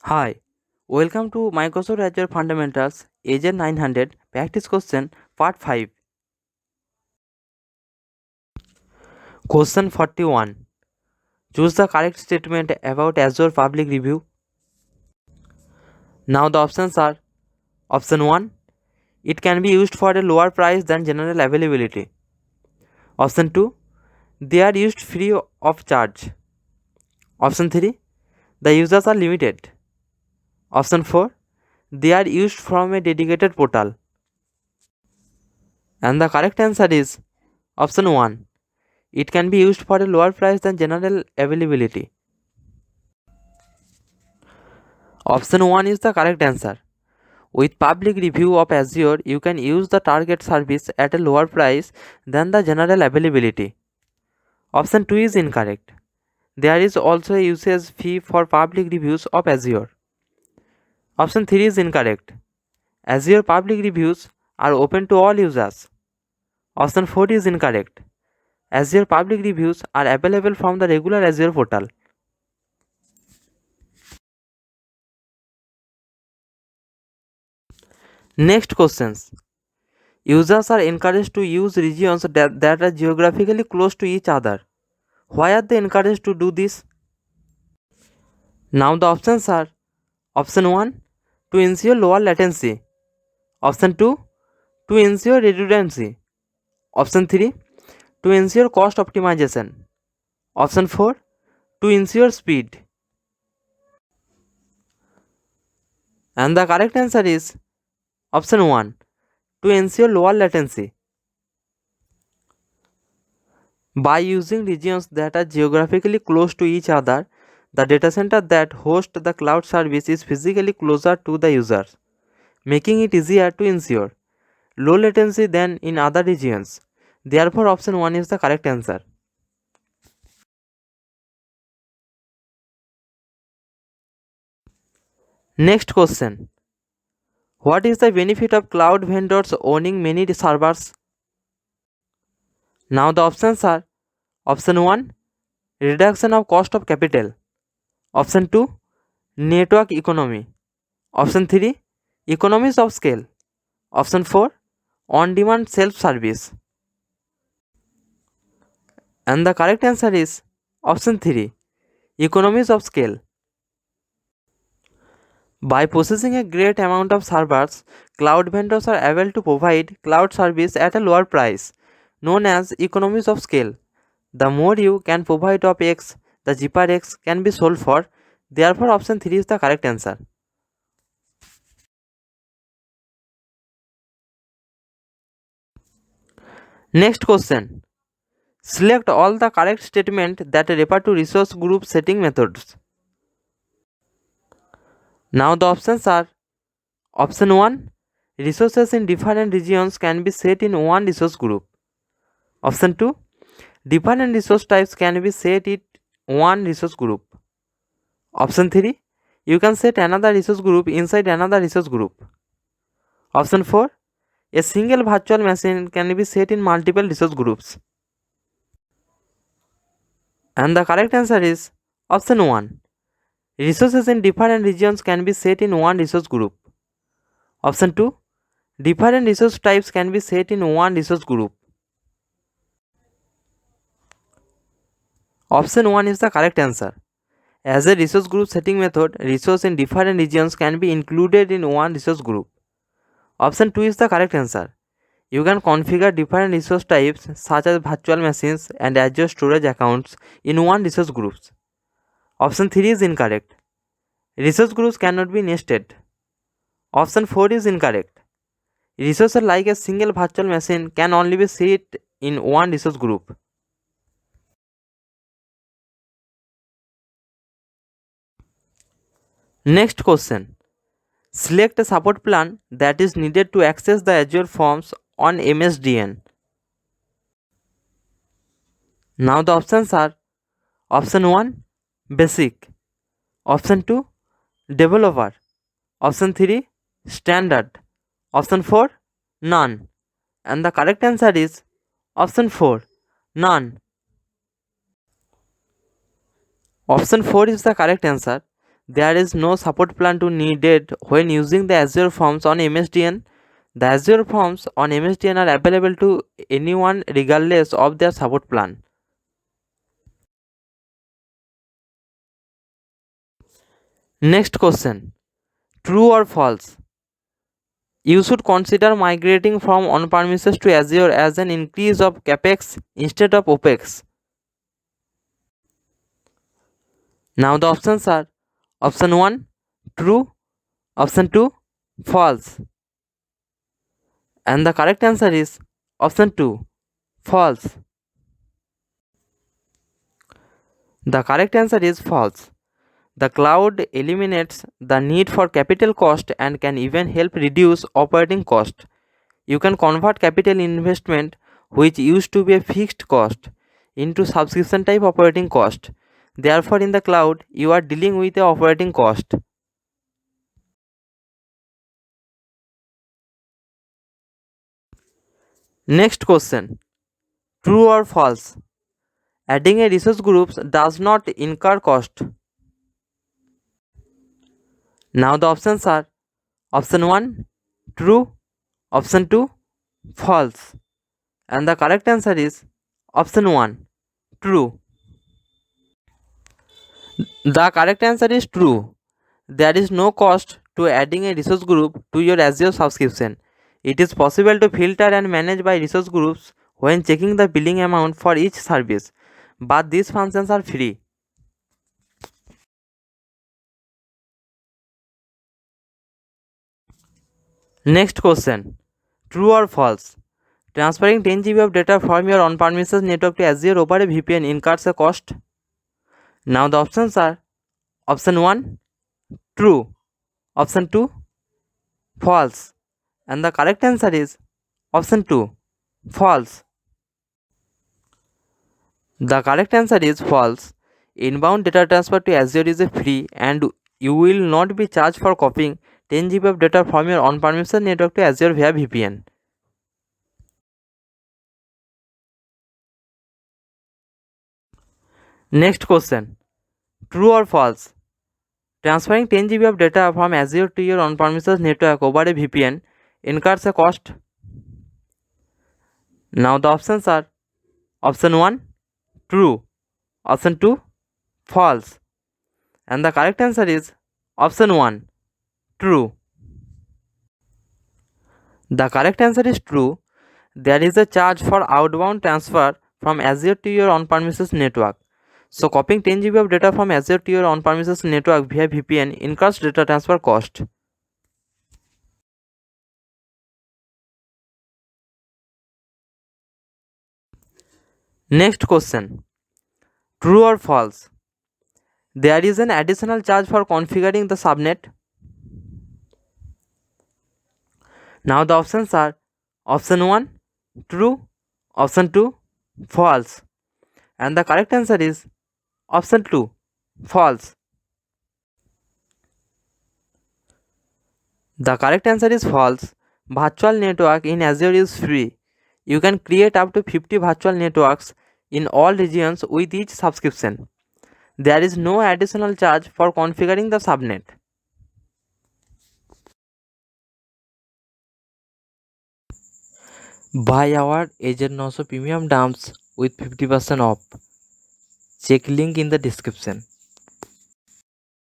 Hi, welcome to Microsoft Azure Fundamentals AZ-900 Practice Question Part 5. Question 41. Choose the correct statement about Azure Public Review. Now the options are: Option 1. It can be used for a lower price than general availability. Option 2. They are used free of charge. Option 3. The users are limited. Option 4. They are used from a dedicated portal. And the correct answer is Option 1. It can be used for a lower price than general availability. Option 1 is the correct answer. With public review of Azure, you can use the target service at a lower price than the general availability. Option 2 is incorrect. There is also a usage fee for public reviews of Azure. Option 3 is incorrect. Azure public reviews are open to all users. Option 4 is incorrect. Azure public reviews are available from the regular Azure portal. Next questions. Users are encouraged to use regions that are geographically close to each other. Why are they encouraged to do this? Now the options are: Option 1, to ensure lower latency. Option 2, to ensure redundancy. Option 3, to ensure cost optimization. Option 4, to ensure speed. And the correct answer is Option 1, to ensure lower latency. By using regions that are geographically close to each other, the data center that hosts the cloud service is physically closer to the users, making it easier to ensure low latency than in other regions. Therefore, option 1 is the correct answer. Next question. What is the benefit of cloud vendors owning many servers? Now the options are: Option 1, reduction of cost of capital. Option 2, network economy. Option 3, economies of scale. Option 4, on-demand self-service. And the correct answer is Option 3, economies of scale. By possessing a great amount of servers, cloud vendors are able to provide cloud service at a lower price, known as economies of scale. The more you can provide of X, the cheaper X can be sold for. Therefore, option 3 is the correct answer. Next question. Select all the correct statements that refer to resource group setting methods. Now the options are: Option 1, resources in different regions can be set in one resource group. Option 2, different resource types can be set in one resource group. Option 3, you can set another resource group inside another resource group. Option 4, a single virtual machine can be set in multiple resource groups. And the correct answer is Option 1, resources in different regions can be set in one resource group. Option 2, different resource types can be set in one resource group. Option 1 is the correct answer. As a resource group setting method, resources in different regions can be included in one resource group. Option 2 is the correct answer. You can configure different resource types such as virtual machines and Azure storage accounts in one resource groups. Option 3 is incorrect. Resource groups cannot be nested. Option 4 is incorrect. Resources like a single virtual machine can only be set in one resource group. Next question. Select a support plan that is needed to access the Azure Forms on MSDN. Now the options are: Option 1, Basic. Option 2, Developer. Option 3, Standard. Option 4, None. And the correct answer is Option 4, None. Option 4 is the correct answer. there is no support plan to needed when using the Azure forms on MSDN. The Azure forms on MSDN are available to anyone regardless of their support plan. Next question. True or false? You should consider migrating from on-premises to Azure as an increase of CapEx instead of OpEx. Now the options are option 1, true, option 2, false. And the correct answer is option 2, false. The correct answer is false. The cloud eliminates the need for capital cost and can even help reduce operating cost. You can convert capital investment, which used to be a fixed cost, into subscription type operating cost. Therefore, in the cloud, you are dealing with the operating cost. Next question. True or false? Adding a resource group does not incur cost. Now the options are option 1, true, option 2, false. And the correct answer is option 1, true. The correct answer is true. There is no cost to adding a resource group to your Azure subscription. It is possible to filter and manage by resource groups when checking the billing amount for each service, but these functions are free. Next question. True or false? Transferring 10 GB of data from your on-premises network to Azure over a VPN incurs a cost. Now the options are option 1, true, option 2, false. And the correct answer is option 2, false. The correct answer is false. Inbound data transfer to Azure is a free and you will not be charged for copying 10 GB of data from your on-premises network to Azure via VPN. Next question. True or false? Transferring 10 GB of data from Azure to your on-premises network over a VPN incurs a cost. Now the options are option 1, true, option 2, false. And the correct answer is option 1, true. The correct answer is true. There is a charge for outbound transfer from Azure to your on-premises network. So copying 10 GB of data from Azure to your on-premises network via VPN incurs data transfer cost. Next question. True or false? There is an additional charge for configuring the subnet. Now the options are option 1, true, option 2, false. And the correct answer is option 2, false. The correct answer is false. Virtual network in Azure is free. You can create up to 50 virtual networks in all regions with each subscription. There is no additional charge for configuring the subnet. Buy our AZ-900 premium dumps with 50% off. Check link in the description.